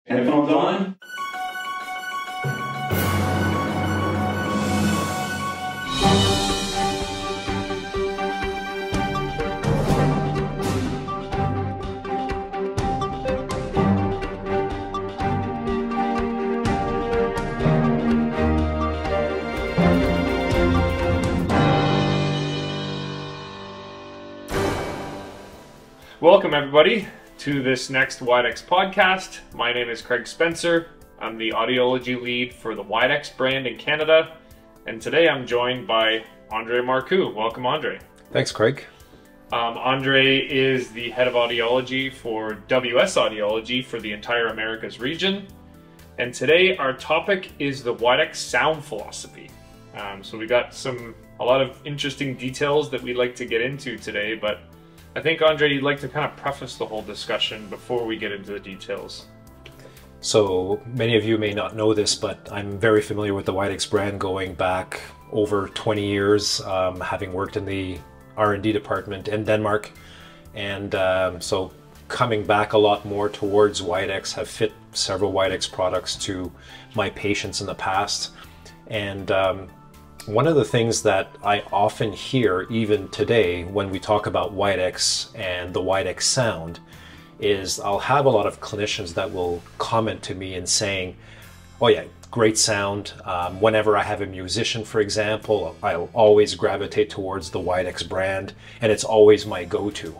Headphones on. Welcome everybody to this next Widex podcast. My name is Craig Spencer. I'm the audiology lead for the Widex brand in Canada. And today I'm joined by Andre Marcoux. Welcome, Andre. Thanks, Craig. Andre is the head of audiology for WS Audiology for the entire Americas region. And today our topic is the Widex Sound Philosophy. So we got a lot of interesting details that we'd like to get into today, but I think, Andre, you'd like to kind of preface the whole discussion before we get into the details. So many of you may not know this, but I'm very familiar with the Widex brand going back over 20 years, having worked in the R&D department in Denmark. And so coming back a lot more towards Widex, have fit several Widex products to my patients in the past. And one of the things that I often hear, even today, when we talk about Widex and the Widex sound, is I'll have a lot of clinicians that will comment to me and saying, oh yeah, great sound. Whenever I have a musician, for example, I'll always gravitate towards the Widex brand, and it's always my go-to.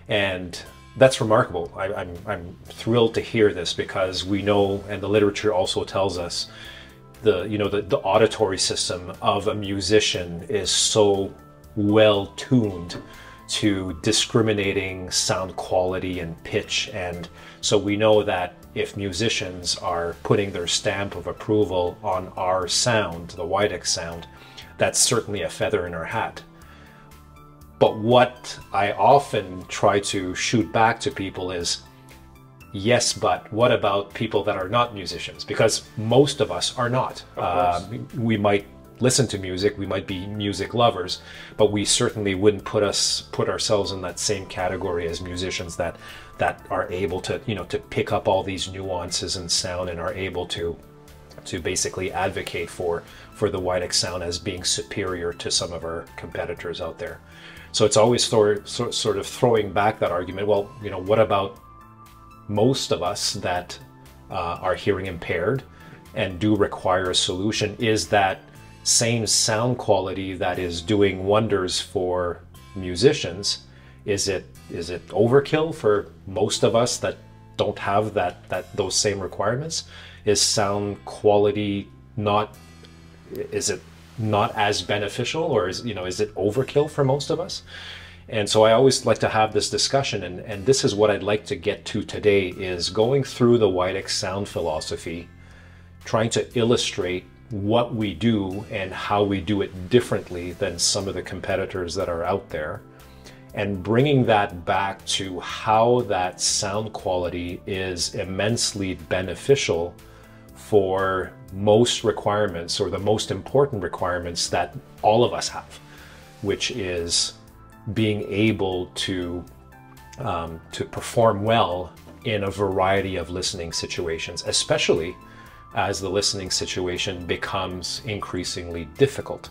And that's remarkable. I'm thrilled to hear this, because we know, and the literature also tells us, the auditory system of a musician is so well tuned to discriminating sound quality and pitch. And so we know that if musicians are putting their stamp of approval on our sound, the Widex sound, that's certainly a feather in our hat. But what I often try to shoot back to people is, yes, but what about people that are not musicians? Because most of us are not. We might listen to music, we might be music lovers, but we certainly wouldn't put ourselves in that same category as musicians that are able to, to pick up all these nuances in sound and are able to basically advocate for the Widex sound as being superior to some of our competitors out there. So it's always sort of throwing back that argument. Well, what about most of us that are hearing impaired and do require a solution? Is that same sound quality that is doing wonders for musicians, is it overkill for most of us that don't have those same requirements? Is sound quality is it not as beneficial, or is it overkill for most of us? And so I always like to have this discussion, and this is what I'd like to get to today, is going through the Widex Sound Philosophy, trying to illustrate what we do and how we do it differently than some of the competitors that are out there, and bringing that back to how that sound quality is immensely beneficial for most requirements, or the most important requirements that all of us have, which is being able to perform well in a variety of listening situations, especially as the listening situation becomes increasingly difficult.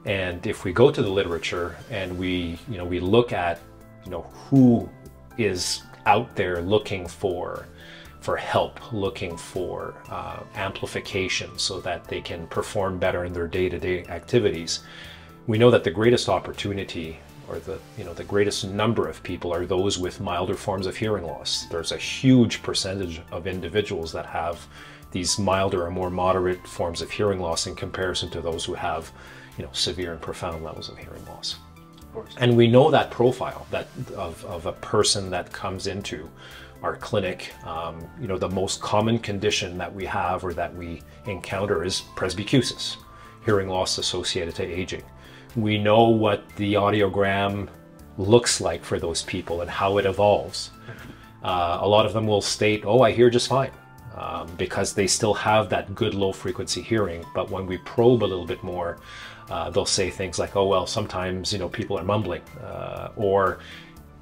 And if we go to the literature and we look at who is out there looking for help, looking for amplification so that they can perform better in their day-to-day activities, we know that the greatest opportunity, or the greatest number of people, are those with milder forms of hearing loss. There's a huge percentage of individuals that have these milder or more moderate forms of hearing loss in comparison to those who have, severe and profound levels of hearing loss. Of course. And we know that profile of a person that comes into our clinic. The most common condition that we have, or that we encounter, is presbycusis, hearing loss associated to aging. We know what the audiogram looks like for those people and how it evolves. A lot of them will state, oh, I hear just fine, because they still have that good low frequency hearing. But when we probe a little bit more, they'll say things like, oh, well, sometimes, people are mumbling, or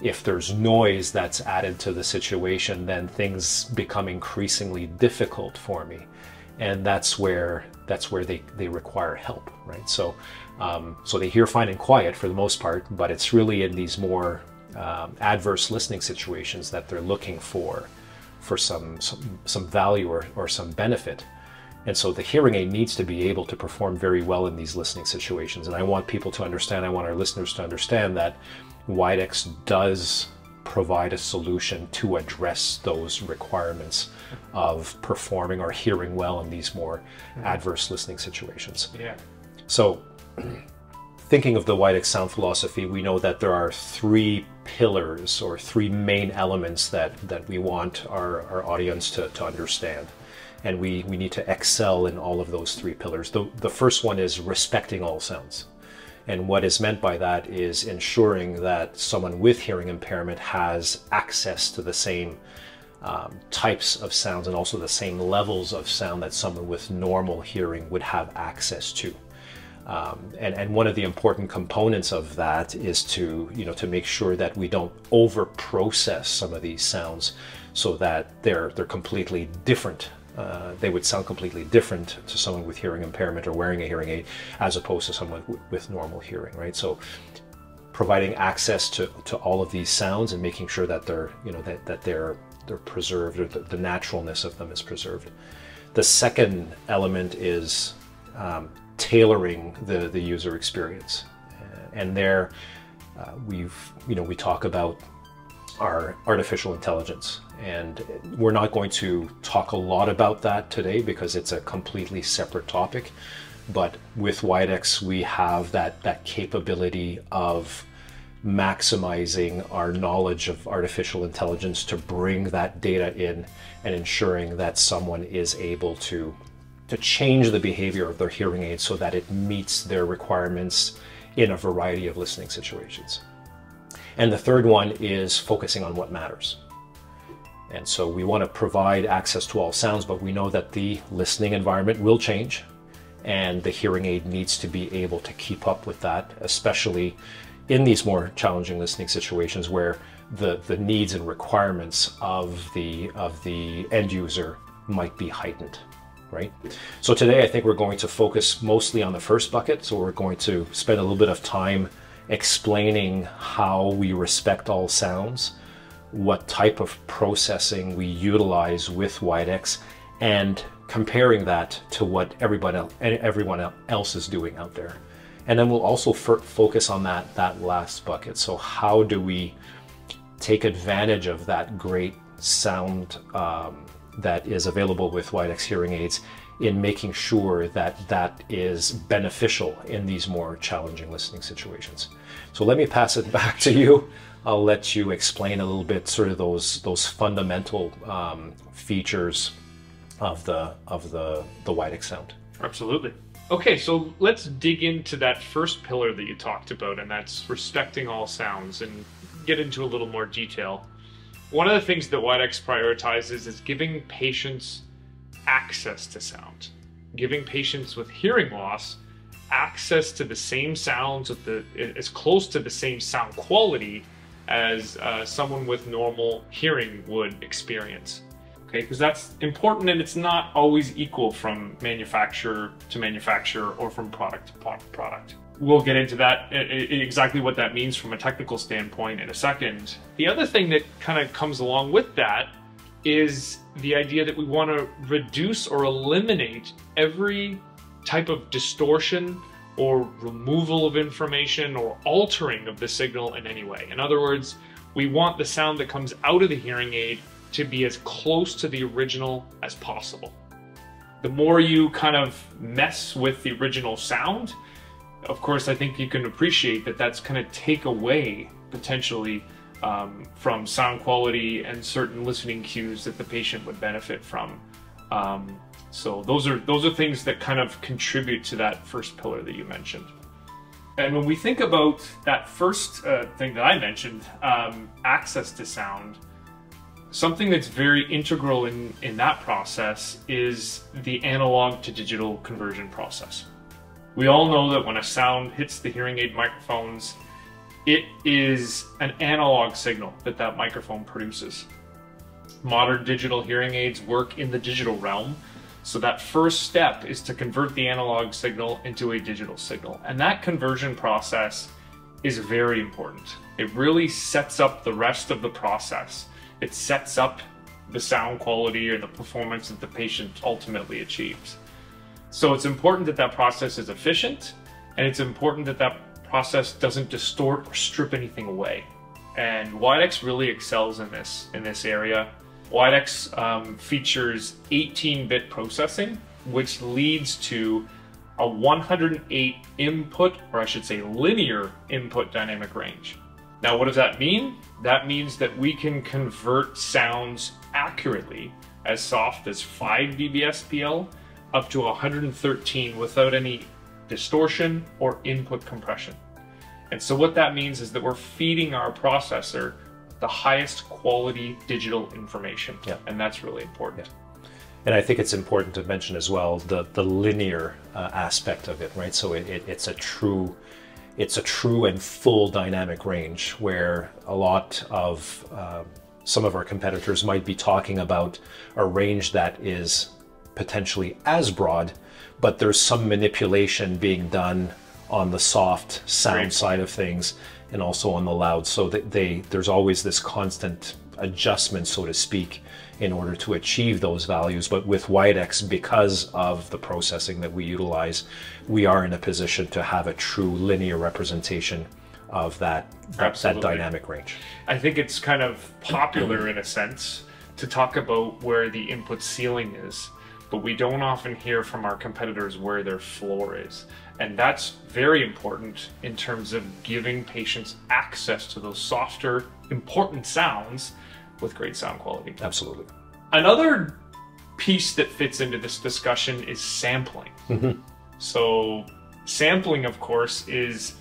if there's noise that's added to the situation, then things become increasingly difficult for me. And that's where they require help, right? So so they hear fine and quiet for the most part, but it's really in these more adverse listening situations that they're looking for some value or some benefit. And so the hearing aid needs to be able to perform very well in these listening situations. And I want people to understand, I want our listeners to understand that Widex does provide a solution to address those requirements of performing or hearing well in these more adverse listening situations. Yeah. So thinking of the Widex Sound Philosophy, we know that there are 3 pillars or 3 main elements that we want our audience to understand. And we need to excel in all of those 3 pillars. The first one is respecting all sounds. And what is meant by that is ensuring that someone with hearing impairment has access to the same types of sounds and also the same levels of sound that someone with normal hearing would have access to. And one of the important components of that is to make sure that we don't over-process some of these sounds so that they're completely different. They would sound completely different to someone with hearing impairment or wearing a hearing aid as opposed to someone with normal hearing, right? So providing access to all of these sounds and making sure that they're preserved, or the naturalness of them is preserved. The second element is tailoring the user experience, and there we talk about our artificial intelligence, and we're not going to talk a lot about that today because it's a completely separate topic. But with Widex, we have that capability of maximizing our knowledge of artificial intelligence to bring that data in and ensuring that someone is able to change the behavior of their hearing aid so that it meets their requirements in a variety of listening situations. And the third one is focusing on what matters. And so we want to provide access to all sounds, but we know that the listening environment will change, and the hearing aid needs to be able to keep up with that, especially in these more challenging listening situations where the needs and requirements of the end user might be heightened, right? So today I think we're going to focus mostly on the first bucket. So we're going to spend a little bit of time explaining how we respect all sounds, what type of processing we utilize with Widex, and comparing that to what everyone else is doing out there. And then we'll also focus on that last bucket. So how do we take advantage of that great sound that is available with Widex hearing aids in making sure that that is beneficial in these more challenging listening situations. So let me pass it back to you. I'll let you explain a little bit sort of those fundamental features of the Widex sound. Absolutely. Okay, so let's dig into that first pillar that you talked about, and that's respecting all sounds, and get into a little more detail. One of the things that Widex prioritizes is giving patients access to sound, giving patients with hearing loss access to the same sounds as close to the same sound quality as someone with normal hearing would experience. Okay, because that's important, and it's not always equal from manufacturer to manufacturer or from product to product. We'll get into that, exactly what that means from a technical standpoint in a second. The other thing that kind of comes along with that is the idea that we want to reduce or eliminate every type of distortion or removal of information or altering of the signal in any way. In other words, we want the sound that comes out of the hearing aid to be as close to the original as possible. The more you kind of mess with the original sound, of course, I think you can appreciate that that's going to take away potentially from sound quality and certain listening cues that the patient would benefit from. So those are things that kind of contribute to that first pillar that you mentioned. And when we think about that first thing that I mentioned, access to sound, something that's very integral in that process is the analog to digital conversion process. We all know that when a sound hits the hearing aid microphones, It is an analog signal that that microphone produces. Modern digital hearing aids work in the digital realm, so that first step is to convert the analog signal into a digital signal. And that conversion process is very important. It really sets up the rest of the process. It sets up the sound quality or the performance that the patient ultimately achieves. So it's important that that process is efficient, and it's important that that process doesn't distort or strip anything away. And Widex really excels in this area. Widex features 18-bit processing, which leads to a 108 input, or I should say linear input dynamic range. Now, what does that mean? That means that we can convert sounds accurately as soft as 5 dBSPL up to 113 without any distortion or input compression. And so what that means is that we're feeding our processor the highest quality digital information. Yeah. And that's really important. Yeah. And I think it's important to mention as well the linear aspect of it, right? So it's a true and full dynamic range, where a lot of some of our competitors might be talking about a range that is potentially as broad, but there's some manipulation being done on the soft sound side of things and also on the loud. So that there's always this constant adjustment, so to speak, in order to achieve those values. But with Widex, because of the processing that we utilize, we are in a position to have a true linear representation of that dynamic range. I think it's kind of popular in a sense to talk about where the input ceiling is, but we don't often hear from our competitors where their floor is. And that's very important in terms of giving patients access to those softer, important sounds with great sound quality. Absolutely. Another piece that fits into this discussion is sampling. Mm-hmm. So sampling, of course, is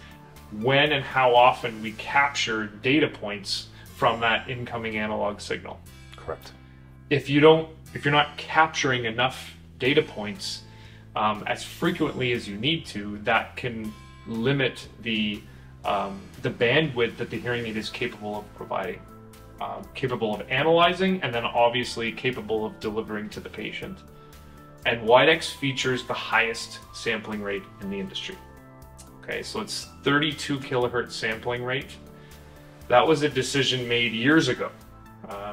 when and how often we capture data points from that incoming analog signal. Correct. If you're not capturing enough data points as frequently as you need to, that can limit the bandwidth that the hearing aid is capable of providing, capable of analyzing, and then obviously capable of delivering to the patient. And Widex features the highest sampling rate in the industry. Okay, so it's 32 kilohertz sampling rate. That was a decision made years ago.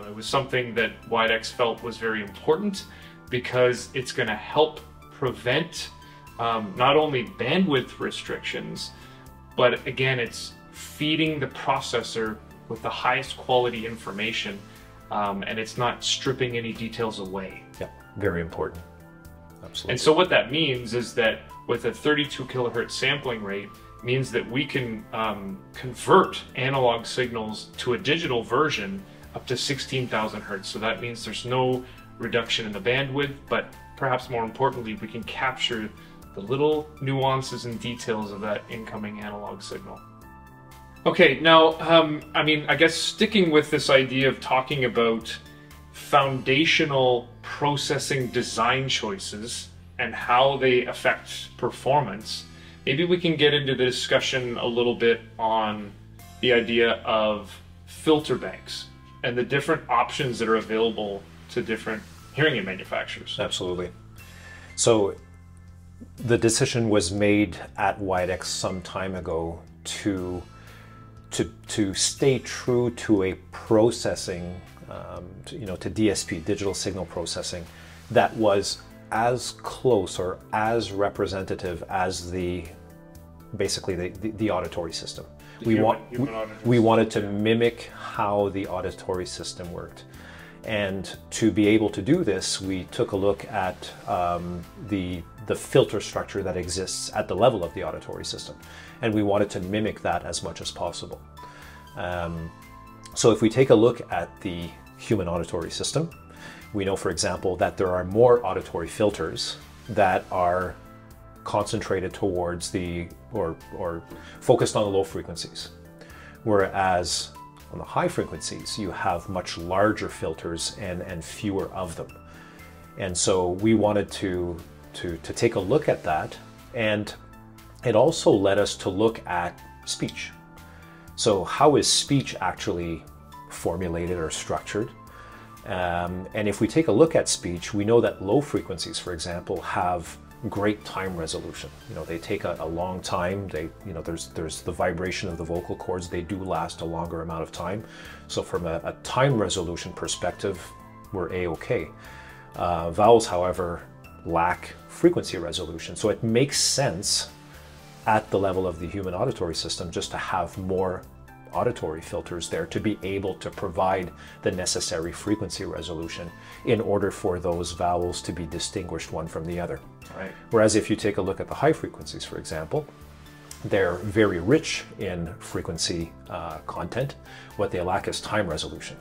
It was something that Widex felt was very important because it's going to help prevent not only bandwidth restrictions, but again, it's feeding the processor with the highest quality information, and it's not stripping any details away. Yeah, very important. Absolutely. And so what that means is that with a 32 kilohertz sampling rate, means that we can convert analog signals to a digital version up to 16,000 hertz. So that means there's no reduction in the bandwidth, but perhaps more importantly, we can capture the little nuances and details of that incoming analog signal. Okay, now, I guess sticking with this idea of talking about foundational processing design choices and how they affect performance, maybe we can get into the discussion a little bit on the idea of filter banks and the different options that are available to different hearing aid manufacturers. Absolutely. So the decision was made at Widex some time ago to stay true to a processing, to DSP, digital signal processing, that was as close or as representative as basically the auditory system. We wanted to mimic how the auditory system worked. And to be able to do this, we took a look at the filter structure that exists at the level of the auditory system. And we wanted to mimic that as much as possible. So if we take a look at the human auditory system, we know, for example, that there are more auditory filters that are concentrated towards or focused on the low frequencies. Whereas on the high frequencies, you have much larger filters and fewer of them. And so we wanted to take a look at that, and it also led us to look at speech. So how is speech actually formulated or structured? And if we take a look at speech, we know that low frequencies, for example, have great time resolution. They take a long time. There's the vibration of the vocal cords. They do last a longer amount of time. So from a time resolution perspective, we're A-okay. Vowels, however, lack frequency resolution. So it makes sense at the level of the human auditory system just to have more auditory filters there to be able to provide the necessary frequency resolution in order for those vowels to be distinguished one from the other. Right. Whereas if you take a look at the high frequencies, for example, they're very rich in frequency content. What they lack is time resolution.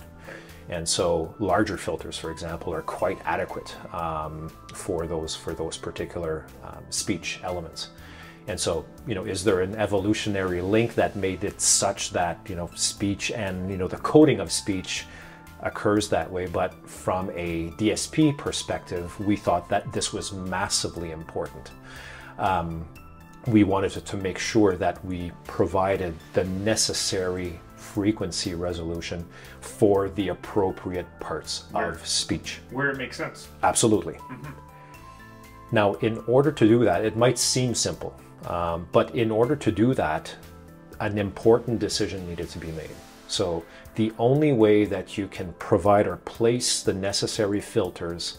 And so larger filters, for example, are quite adequate for those particular speech elements. And so, is there an evolutionary link that made it such that, speech and, the coding of speech occurs that way? But from a DSP perspective, we thought that this was massively important. We wanted to make sure that we provided the necessary frequency resolution for the appropriate parts of speech. Where it makes sense. Absolutely. Mm-hmm. Now, in order to do that, it might seem simple. But in order to do that, an important decision needed to be made. So the only way that you can provide or place the necessary filters,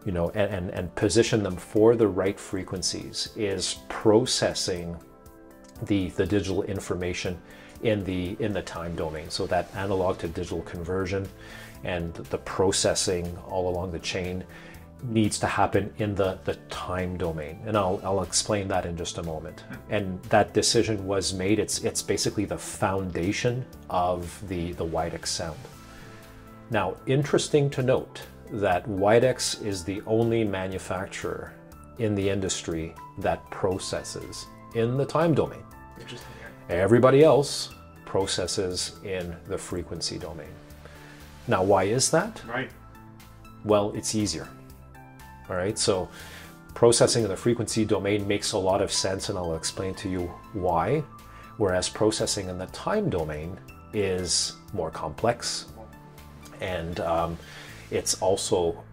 and position them for the right frequencies is processing the digital information in the time domain. So that analog to digital conversion and the processing all along the chain needs to happen in the time domain, and I'll explain that in just a moment. And that decision was made. It's basically the foundation of the Widex sound. Now, interesting to note that Widex is the only manufacturer in the industry that processes in the time domain. Interesting. Everybody else processes in the frequency domain. Now, why is that? Right. Well, it's easier. All right, so processing in the frequency domain makes a lot of sense, and I'll explain to you why. Whereas processing in the time domain is more complex, and it's also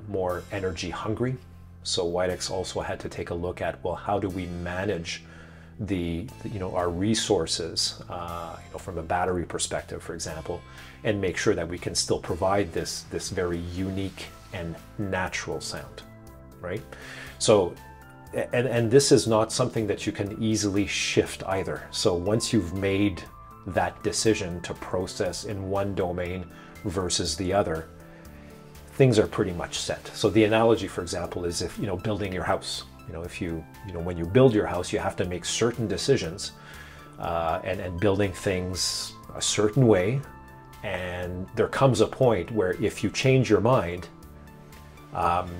more energy hungry. So Widex also had to take a look at, well, how do we manage our resources, from a battery perspective, for example, and make sure that we can still provide this very unique and natural sound, right? So, and this is not something that you can easily shift either. So once you've made that decision to process in one domain versus the other, things are pretty much set. So the analogy, for example, is if, building your house. When you build your house, you have to make certain decisions, and building things a certain way. And there comes a point where if you change your mind,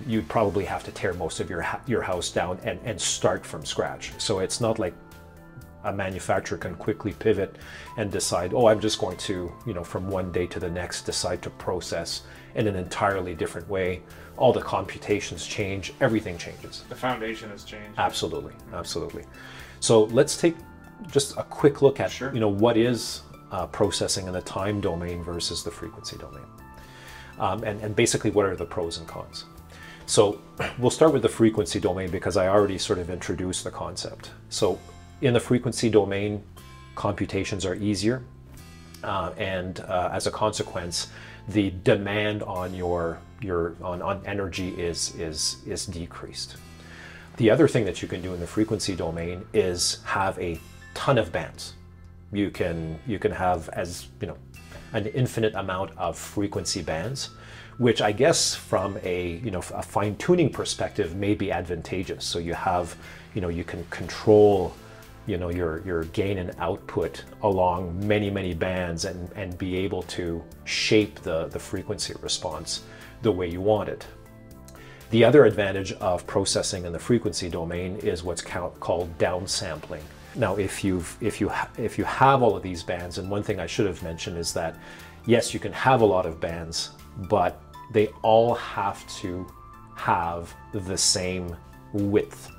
you'd probably have to tear most of your house down and start from scratch. So it's not like a manufacturer can quickly pivot and decide, oh, I'm just going to, from one day to the next, decide to process in an entirely different way. All the computations change, everything changes. The foundation has changed. Absolutely, absolutely. So let's take just a quick look at, what is processing in the time domain versus the frequency domain. And basically, what are the pros and cons? So we'll start with the frequency domain because I already sort of introduced the concept. So in the frequency domain, computations are easier, and as a consequence, the demand on on energy is decreased. The other thing that you can do in the frequency domain is have a ton of bands. You can have an infinite amount of frequency bands, which I guess from a fine-tuning perspective may be advantageous. So you have, you can control, your gain and output along many bands and be able to shape the frequency response the way you want it. The other advantage of processing in the frequency domain is what's called downsampling. Now, if you have all of these bands, and one thing I should have mentioned is that, yes, you can have a lot of bands, but they all have to have the same width.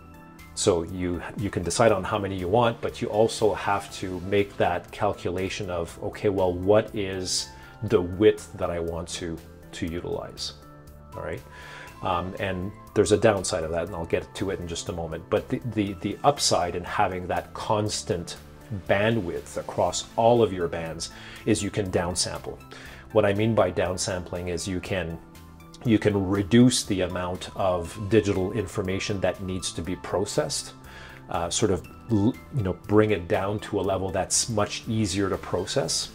So you can decide on how many you want, but you also have to make that calculation of, okay, well, what is the width that I want to utilize, all right? And there's a downside of that, and I'll get to it in just a moment. But the upside in having that constant bandwidth across all of your bands is you can downsample. What I mean by downsampling is you can reduce the amount of digital information that needs to be processed, sort of, you know, bring it down to a level that's much easier to process.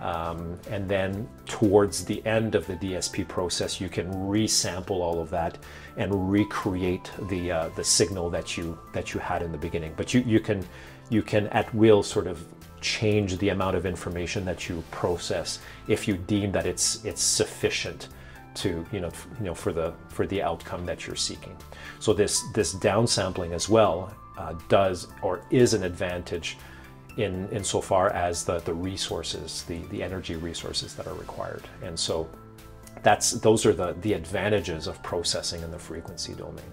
And then towards the end of the DSP process, you can resample all of that and recreate the signal that you had in the beginning. But you can at will sort of change the amount of information that you process if you deem that it's sufficient to for the outcome that you're seeking. So this downsampling as well does or is an advantage insofar as the resources, the energy resources that are required. And so those are the advantages of processing in the frequency domain.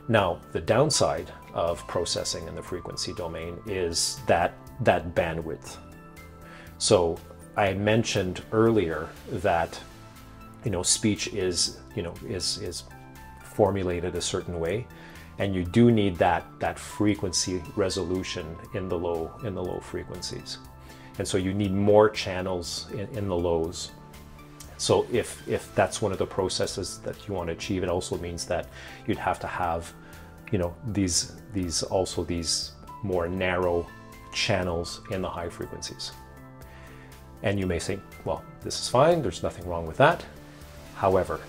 Now, the downside of processing in the frequency domain is that bandwidth. So I mentioned earlier that, you know, speech is formulated a certain way, and you do need that frequency resolution in the low frequencies, and so you need more channels in the lows. So if that's one of the processes that you want to achieve, it also means that you'd have to have, you know, these more narrow channels in the high frequencies. And you may say, well, this is fine, there's nothing wrong with that. However,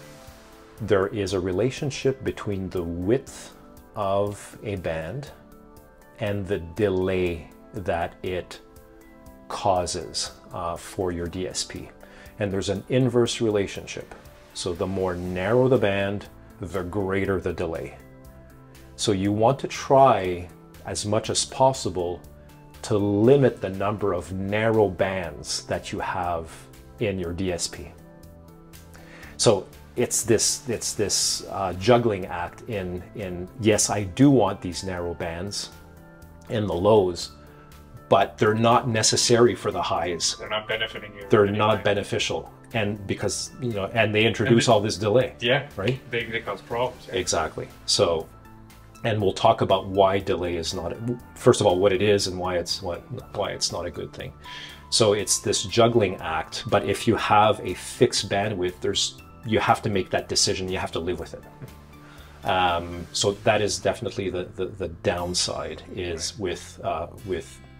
there is a relationship between the width of a band and the delay that it causes for your DSP. And there's an inverse relationship. So the more narrow the band, the greater the delay. So you want to try as much as possible to limit the number of narrow bands that you have in your DSP. So it's this juggling act in yes, I do want these narrow bands in the lows, but they're not necessary for the highs. They're not benefiting you. They're not beneficial, and because, you know, and they introduce all this delay. Yeah, right. They cause problems. Yeah. Exactly. So, and we'll talk about why delay is not, first of all, what it is and why it's not a good thing. So it's this juggling act, but if you have a fixed bandwidth, you have to make that decision. You have to live with it. So that is definitely the downside is with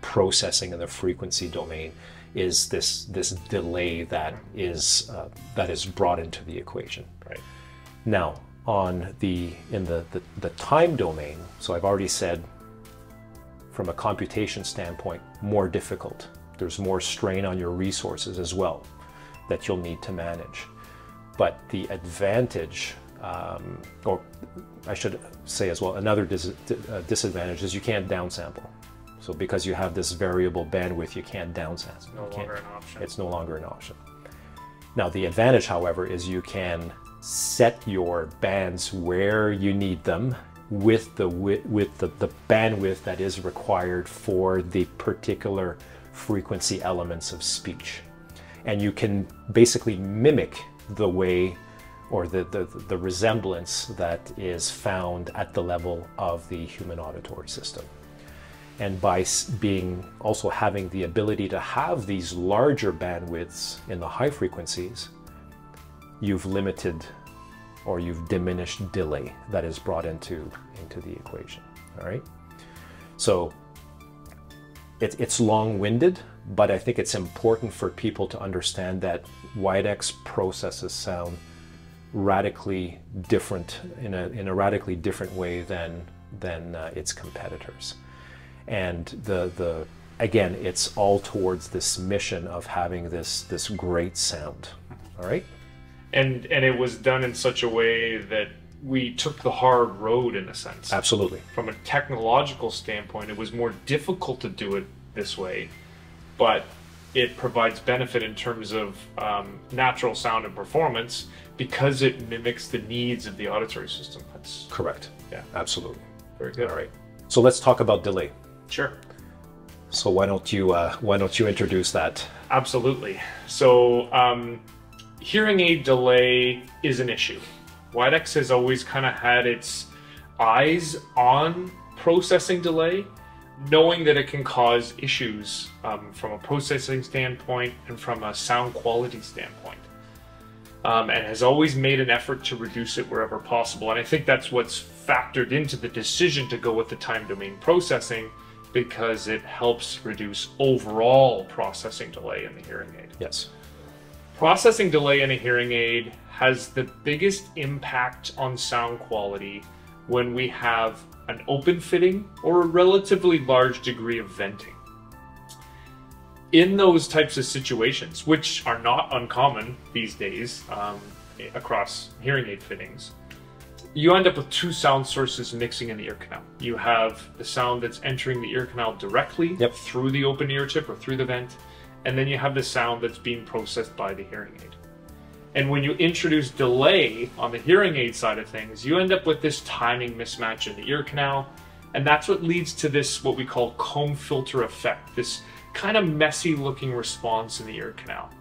processing in the frequency domain, is this delay that is brought into the equation. Right. Now, in the time domain, so I've already said, from a computation standpoint, more difficult. There's more strain on your resources as well that you'll need to manage. But the advantage, or I should say as well, another disadvantage is you can't downsample. So because you have this variable bandwidth, you can't downsample. It's no longer an option. It's no longer an option. Now the advantage, however, is you can set your bands where you need them with the bandwidth that is required for the particular frequency elements of speech. And you can basically mimic the way or the resemblance that is found at the level of the human auditory system. And by also having the ability to have these larger bandwidths in the high frequencies, you've limited or you've diminished delay that is brought into the equation. All right. So it's long-winded, but I think it's important for people to understand that Widex processes sound radically different in a radically different way than its competitors. And again, it's all towards this mission of having this great sound. All right. And it was done in such a way that we took the hard road, in a sense. Absolutely. From a technological standpoint, it was more difficult to do it this way, but it provides benefit in terms of natural sound and performance because it mimics the needs of the auditory system. That's correct. Yeah. Absolutely. Very good. All right. So let's talk about delay. Sure. So why don't you introduce that? Absolutely. So hearing aid delay is an issue. Widex has always kind of had its eyes on processing delay, knowing that it can cause issues from a processing standpoint and from a sound quality standpoint. And has always made an effort to reduce it wherever possible. And I think that's what's factored into the decision to go with the time domain processing, because it helps reduce overall processing delay in the hearing aid. Yes. Processing delay in a hearing aid has the biggest impact on sound quality when we have an open fitting or a relatively large degree of venting. In those types of situations, which are not uncommon these days across hearing aid fittings, you end up with two sound sources mixing in the ear canal. You have the sound that's entering the ear canal directly through the open ear tip or through the vent, and then you have the sound that's being processed by the hearing aid. And when you introduce delay on the hearing aid side of things, you end up with this timing mismatch in the ear canal, and that's what leads to this, what we call comb filter effect, this kind of messy looking response in the ear canal.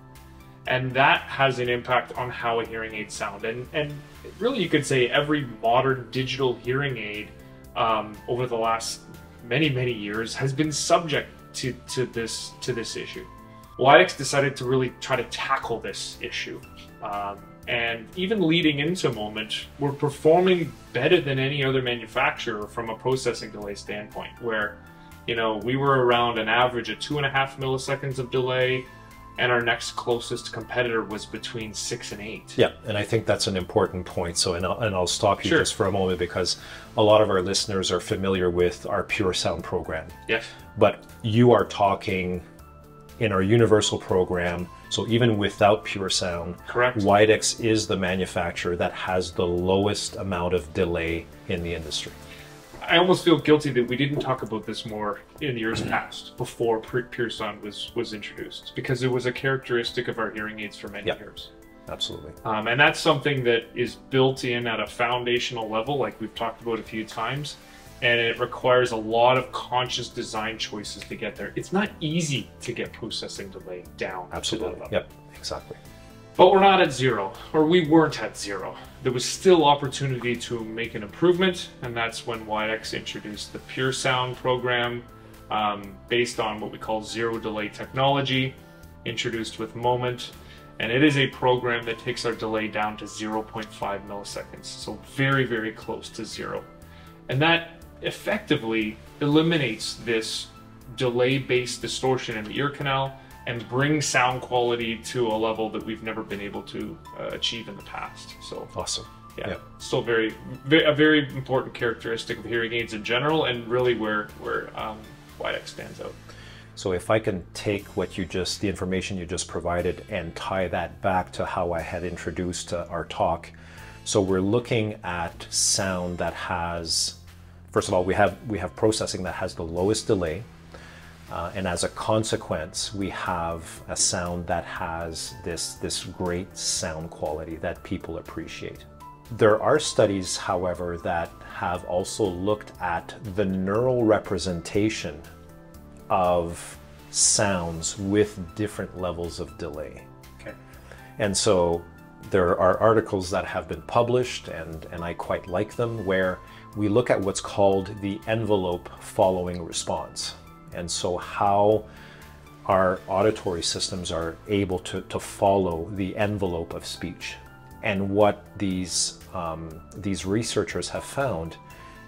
And that has an impact on how a hearing aid sounds. And really you could say every modern digital hearing aid over the last many years has been subject to this issue. Widex decided to really try to tackle this issue. And even leading into Moment, we're performing better than any other manufacturer from a processing delay standpoint, where, you know, we were around an average of 2.5 milliseconds of delay, and our next closest competitor was between 6 and 8. Yeah, and I think that's an important point. So, and I'll stop you Sure. just for a moment, because a lot of our listeners are familiar with our Pure Sound program. Yes. But you are talking in our universal program, so even without Pure Sound, Correct. Widex is the manufacturer that has the lowest amount of delay in the industry. I almost feel guilty that we didn't talk about this more in years past, before Pure Sound was introduced, because it was a characteristic of our hearing aids for many years. Absolutely. And that's something that is built in at a foundational level, like we've talked about a few times, and it requires a lot of conscious design choices to get there. It's not easy to get processing delay down. Absolutely. To that level. Yep, exactly. But we're not at zero, or we weren't at zero. There was still opportunity to make an improvement, and that's when Widex introduced the Pure Sound program, based on what we call zero delay technology, introduced with Moment. And it is a program that takes our delay down to 0.5 milliseconds, so very close to zero. And that effectively eliminates this delay-based distortion in the ear canal and brings sound quality to a level that we've never been able to achieve in the past. So Awesome. yeah. Still a very important characteristic of hearing aids in general, and really where Widex stands out. So if I can take the information you just provided and tie that back to how I had introduced our talk. So we're looking at sound that has, first of all, we have processing that has the lowest delay. And as a consequence, we have a sound that has this great sound quality that people appreciate. There are studies, however, that have also looked at the neural representation of sounds with different levels of delay. Okay. And so there are articles that have been published, and I quite like them, where we look at what's called the envelope following response. And so how our auditory systems are able to follow the envelope of speech. And what these researchers have found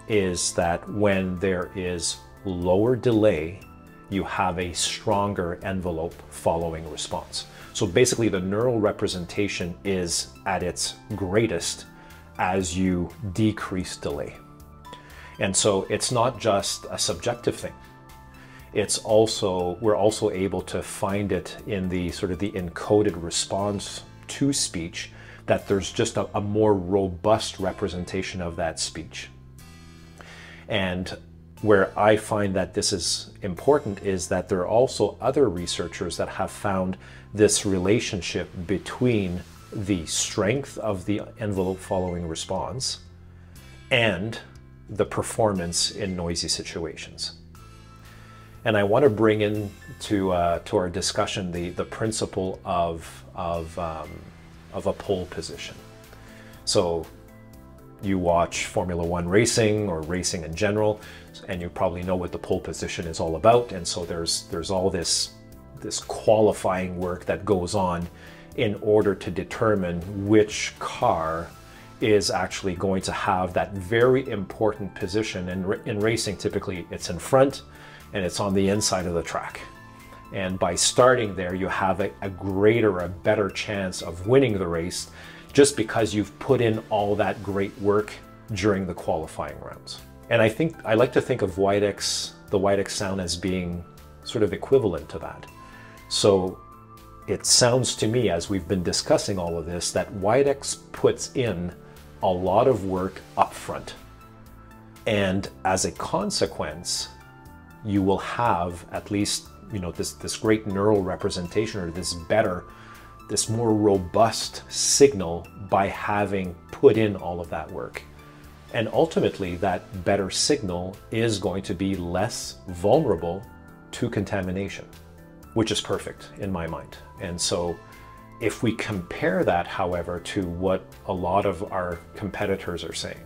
is that when there is lower delay, you have a stronger envelope following response. So basically the neural representation is at its greatest as you decrease delay. And so it's not just a subjective thing. We're also able to find it in the sort of the encoded response to speech, that there's just a more robust representation of that speech. And where I find that this is important is that there are also other researchers that have found this relationship between the strength of the envelope following response and the performance in noisy situations. And I want to bring in to our discussion the principle of a pole position. So you watch Formula One racing or racing in general, and you probably know what the pole position is all about. And so there's all this qualifying work that goes on in order to determine which car is actually going to have that very important position. And in racing, typically it's in front and it's on the inside of the track. And by starting there, you have a greater, a better chance of winning the race just because you've put in all that great work during the qualifying rounds. And I like to think of Widex, the Widex sound, as being sort of equivalent to that. So it sounds to me, as we've been discussing all of this, that Widex puts in a lot of work up front. And as a consequence, you will have at least, you know, this great neural representation, or this more robust signal by having put in all of that work. And ultimately, that better signal is going to be less vulnerable to contamination, which is perfect in my mind. And so if we compare that, however, to what a lot of our competitors are saying,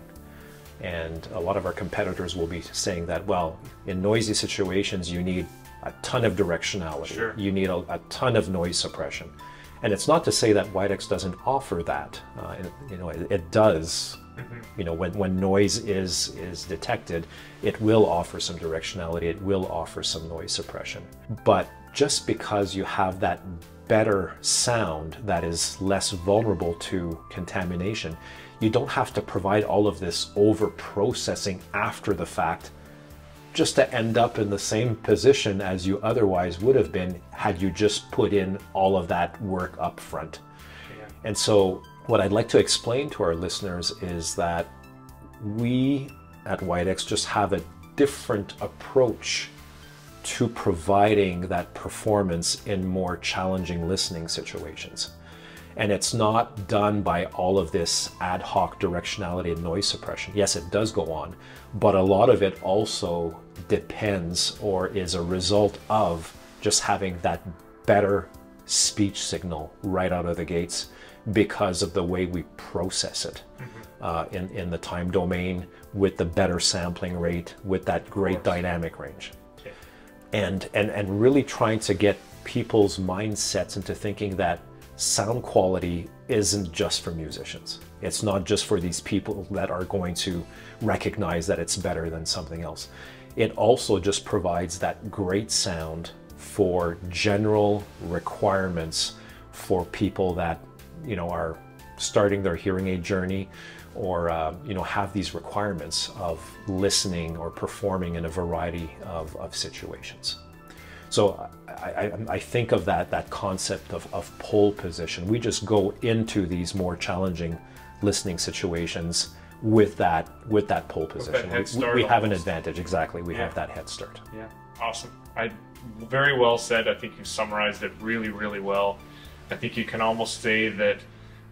and a lot of our competitors will be saying that, well, in noisy situations, you need a ton of directionality. Sure. You need a ton of noise suppression. And it's not to say that Widex doesn't offer that. You know, it does. Mm-hmm. You know, when noise is detected, it will offer some directionality. It will offer some noise suppression. But just because you have that better sound that is less vulnerable to contamination, you don't have to provide all of this over-processing after the fact just to end up in the same position as you otherwise would have been had you just put in all of that work up front. Yeah. And so what I'd like to explain to our listeners is that we at Widex just have a different approach to providing that performance in more challenging listening situations. And it's not done by all of this ad hoc directionality and noise suppression. Yes, it does go on, but a lot of it also depends or is a result of just having that better speech signal right out of the gates because of the way we process it. Mm-hmm. In the time domain, with the better sampling rate, with that great dynamic range. Okay. And really trying to get people's mindsets into thinking that sound quality isn't just for musicians. It's not just for these people that are going to recognize that it's better than something else. It also just provides that great sound for general requirements for people that, you know, are starting their hearing aid journey, or you know, have these requirements of listening or performing in a variety of situations. So I think of that concept of pole position. We just go into these more challenging listening situations with that pole position. We have an advantage, exactly. We have that head start. Yeah, awesome. Very well said. I think you summarized it really, really well. I think you can almost say that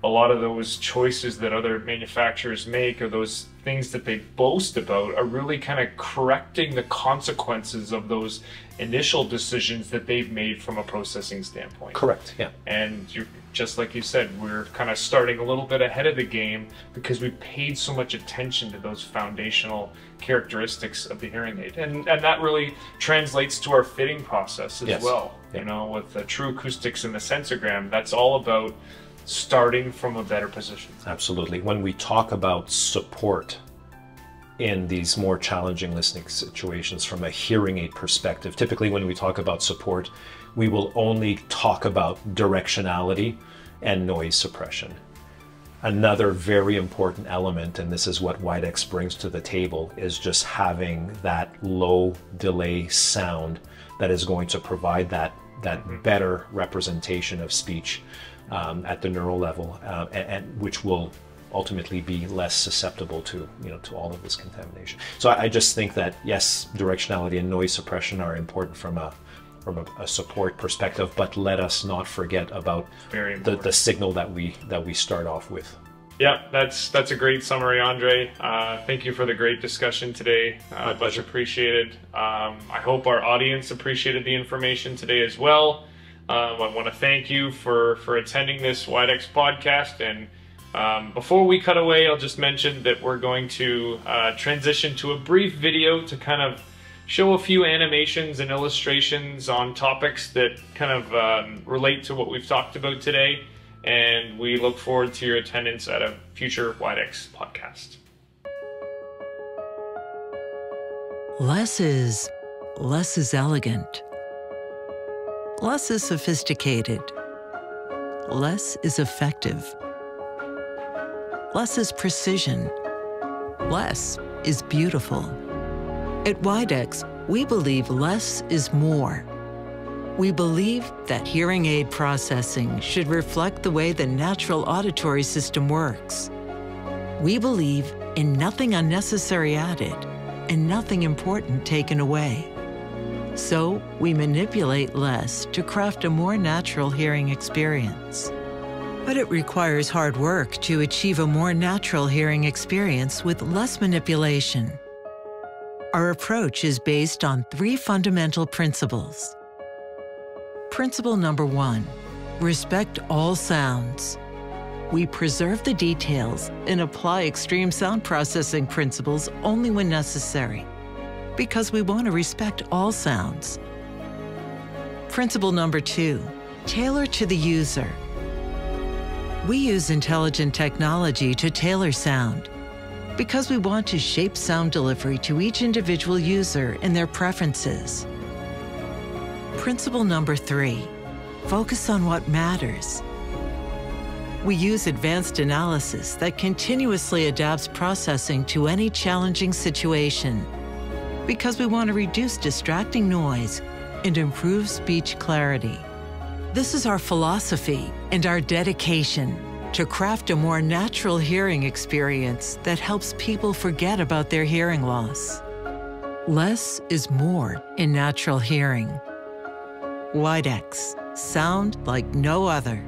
a lot of those choices that other manufacturers make, or those things that they boast about, are really kind of correcting the consequences of those initial decisions that they've made from a processing standpoint. Correct, yeah. And just like you said, we're kind of starting a little bit ahead of the game because we paid so much attention to those foundational characteristics of the hearing aid. And that really translates to our fitting process as well. Yeah. You know, with the true acoustics and the sensorgram, that's all about starting from a better position. Absolutely. When we talk about support in these more challenging listening situations from a hearing aid perspective, typically when we talk about support, we will only talk about directionality and noise suppression. Another very important element, and this is what Widex brings to the table, is just having that low delay sound that is going to provide that better representation of speech at the neural level, and which will ultimately be less susceptible to, you know, to all of this contamination. So I just think that yes, directionality and noise suppression are important from a support perspective, but let us not forget about the signal that we start off with. Yeah, that's a great summary, Andre. Thank you for the great discussion today. Much appreciated. I hope our audience appreciated the information today as well. I want to thank you for attending this Widex podcast. And before we cut away, I'll just mention that we're going to transition to a brief video to kind of show a few animations and illustrations on topics that kind of relate to what we've talked about today. And we look forward to your attendance at a future Widex podcast. Less is elegant. Less is sophisticated. Less is effective. Less is precision. Less is beautiful. At Widex, we believe less is more. We believe that hearing aid processing should reflect the way the natural auditory system works. We believe in nothing unnecessary added and nothing important taken away. So we manipulate less to craft a more natural hearing experience. But it requires hard work to achieve a more natural hearing experience with less manipulation. Our approach is based on 3 fundamental principles. Principle number 1, respect all sounds. We preserve the details and apply extreme sound processing principles only when necessary, because we want to respect all sounds. Principle number 2, tailor to the user. We use intelligent technology to tailor sound, because we want to shape sound delivery to each individual user and their preferences. Principle number 3, focus on what matters. We use advanced analysis that continuously adapts processing to any challenging situation, because we want to reduce distracting noise and improve speech clarity. This is our philosophy and our dedication to craft a more natural hearing experience that helps people forget about their hearing loss. Less is more in natural hearing. Widex, sound like no other.